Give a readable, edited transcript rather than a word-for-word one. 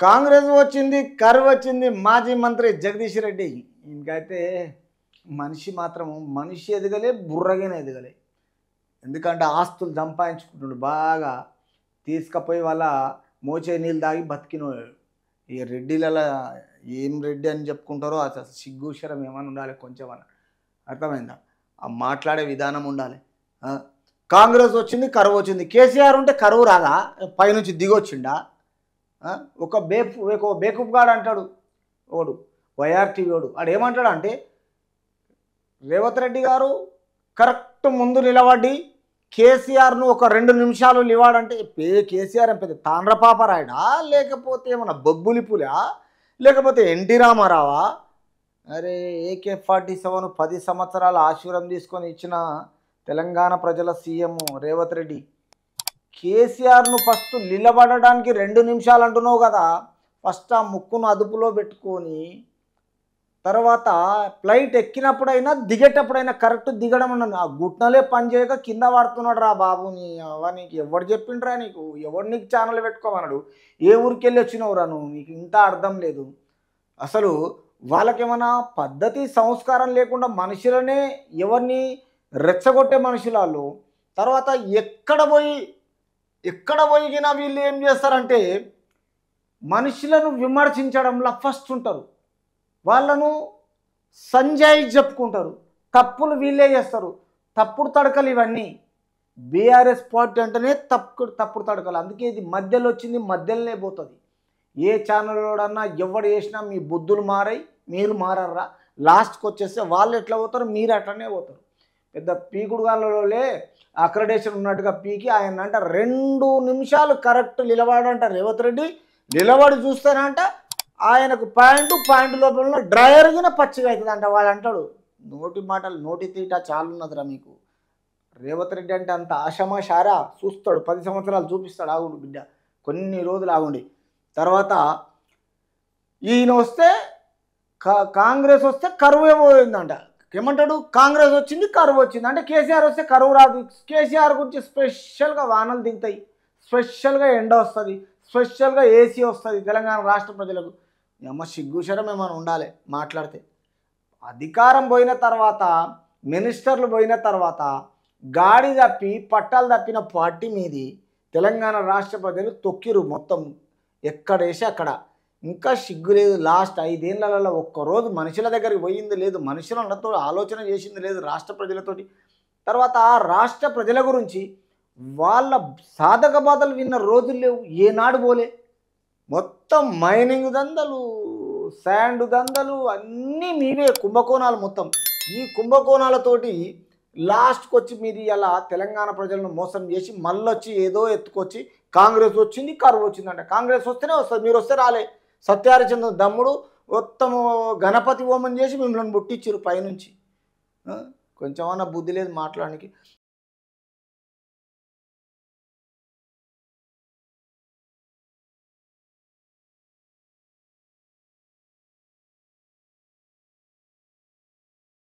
కాంగ్రెస్ వచ్చింది, కరువు వచ్చింది. మాజీ మంత్రి జగదీష్ రెడ్డి ఇంకైతే మనిషి ఎదగలే, బుర్రగానే ఎదగలే. ఎందుకంటే ఆస్తులు సంపాదించుకుంటున్నాడు బాగా. తీసుకపోయి వాళ్ళ మోచే నీళ్ళు తాగి బతికినోడు. ఈ రెడ్డిలలో ఏం రెడ్డి అని చెప్పుకుంటారో అసలు సిగ్గుశరం ఏమైనా ఉండాలి కొంచెం అని. అర్థమైందా? ఆ మాట్లాడే విధానం ఉండాలి. కాంగ్రెస్ వచ్చింది, కరువు వచ్చింది. కేసీఆర్ ఉంటే కరువు రాదా? పైనుంచి దిగొచ్చిండా? ఒక బేకూఫ్ గాడు అంటాడు ఓడు, వైఆర్టీవీ ఓడు. వాడు ఏమంటాడు అంటే, రేవంత్ రెడ్డి గారు కరెక్ట్ ముందు నిలబడి కేసీఆర్ను ఒక 2 నిమిషాలు నిలవాడంటే, కేసీఆర్ ఏం పెద్ద తాండ్రపాపరాయడా, లేకపోతే ఏమన్నా బొబ్బులిపులా, లేకపోతే ఎన్టీ రామారావా? అరే AK-47 10 సంవత్సరాల ఆశీర్వాదం తీసుకొని ఇచ్చిన తెలంగాణ ప్రజల సీఎం రేవంత్ రెడ్డి, కేసీఆర్ను ఫస్ట్ నిలబడడానికి 2 నిమిషాలు అంటున్నావు కదా. ఫస్ట్ ఆ ముక్కును అదుపులో పెట్టుకొని తర్వాత ఫ్లైట్ ఎక్కినప్పుడైనా దిగేటప్పుడైనా కరెక్ట్ దిగడం అన్నది. ఆ గుట్నలే పని చేయక కింద పడుతున్నాడు రా బాబు. నీకు ఎవడు చెప్పిండ్రా? ఎవడు నీకు ఛానల్ పెట్టుకోమన్నాడు? ఏ ఊరికి వెళ్ళి వచ్చినావురా నువ్వు? నీకు ఇంత అర్థం లేదు అసలు. వాళ్ళకేమైనా పద్ధతి సంస్కారం లేకుండా మనుషులనే ఎవరిని రెచ్చగొట్టే మనుషులు. తర్వాత ఎక్కడ పోయినా వీళ్ళు ఏం చేస్తారంటే మనుషులను విమర్శించడంలో ఫస్ట్ ఉంటారు. వాళ్ళను సంజయ్ చెప్పుకుంటారు, తప్పులు వీళ్ళే చేస్తారు. తప్పుడు తడకలు ఇవన్నీ. బీఆర్ఎస్ పార్టీ అంటేనే తప్పుడు తడకలు. అందుకే ఇది మధ్యలో వచ్చింది, మధ్యలోనే పోతుంది. ఏ ఛానల్లోడన్నా ఎవడు చేసినా మీ బుద్ధులు మారాయి, మీరు మారర్రా. లాస్ట్కి వచ్చేస్తే వాళ్ళు ఎట్లా పోతారు, మీరు అట్లనే పోతారు. పెద్ద పీకుడుగాళ్ళలోనే అక్రెడిటేషన్ ఉన్నట్టుగా పీకి ఆయన అంట 2 నిమిషాలు కరెక్ట్ నిలబడంట రేవంత్ రెడ్డి. నిలబడి చూస్తేనంట ఆయనకు పాయింట్ లోపల డ్రైవర్గిన పచ్చిగా అవుతుందంట. వాడు అంటాడు, నోటి మాటలు నోటి తీట చాలున్నదిరా మీకు. రేవంత్ రెడ్డి అంటే అంత ఆషమాషారా? చూస్తాడు, 10 సంవత్సరాలు చూపిస్తాడు. ఆగుండు బిడ్డ, కొన్ని రోజులు ఆగుండి. తర్వాత ఈయన వస్తే కాంగ్రెస్ వస్తే కరువు పోయిందంట. ఏమంటాడు? కాంగ్రెస్ వచ్చింది, కరువు వచ్చింది అంటే కేసీఆర్ వస్తే కరువు రాదు. కేసీఆర్ గురించి స్పెషల్గా వానలు దిగుతాయి, స్పెషల్గా ఎండ వస్తుంది, స్పెషల్గా ఏసీ వస్తుంది తెలంగాణ రాష్ట్ర ప్రజలకు. సిగ్గుశరం ఏమైనా ఉండాలి మాట్లాడితే. అధికారం పోయిన తర్వాత, మినిస్టర్లు పోయిన తర్వాత గాడి తప్పి పట్టాలు తప్పిన పార్టీ మీది తెలంగాణ రాష్ట్ర ప్రజలు తొక్కిరు మొత్తం. ఎక్కడేసి అక్కడ. ఇంకా సిగ్గు లేదు. లాస్ట్ 5 ఏళ్లలో ఒక్కరోజు మనుషుల దగ్గరికి పోయింది లేదు, మనుషులతో ఆలోచన చేసింది లేదు రాష్ట్ర ప్రజలతోటి. తర్వాత ఆ రాష్ట్ర ప్రజల గురించి వాళ్ళ సాధక బాధలు విన్న రోజులు లేవు, ఏనాడు పోలే. మొత్తం మైనింగ్ దందలు, శాండ్ దందలు అన్నీ మీవే, కుంభకోణాలు మొత్తం. ఈ కుంభకోణాలతోటి లాస్ట్కి వచ్చి మీరు ఇలా తెలంగాణ ప్రజలను మోసం చేసి మళ్ళొచ్చి ఏదో ఎత్తుకొచ్చి కాంగ్రెస్ వచ్చింది, కరువు వచ్చిందంట. కాంగ్రెస్ వస్తేనే వస్తుంది, మీరు వస్తే రాలే. సత్యహరిచంద్ర దమ్ముడు మొత్తము గణపతి హోమం చేసి మిమ్మల్ని పుట్టించారు పైనుంచి. కొంచెమన్నా బుద్ధి లేదు మాట్లాడడానికి.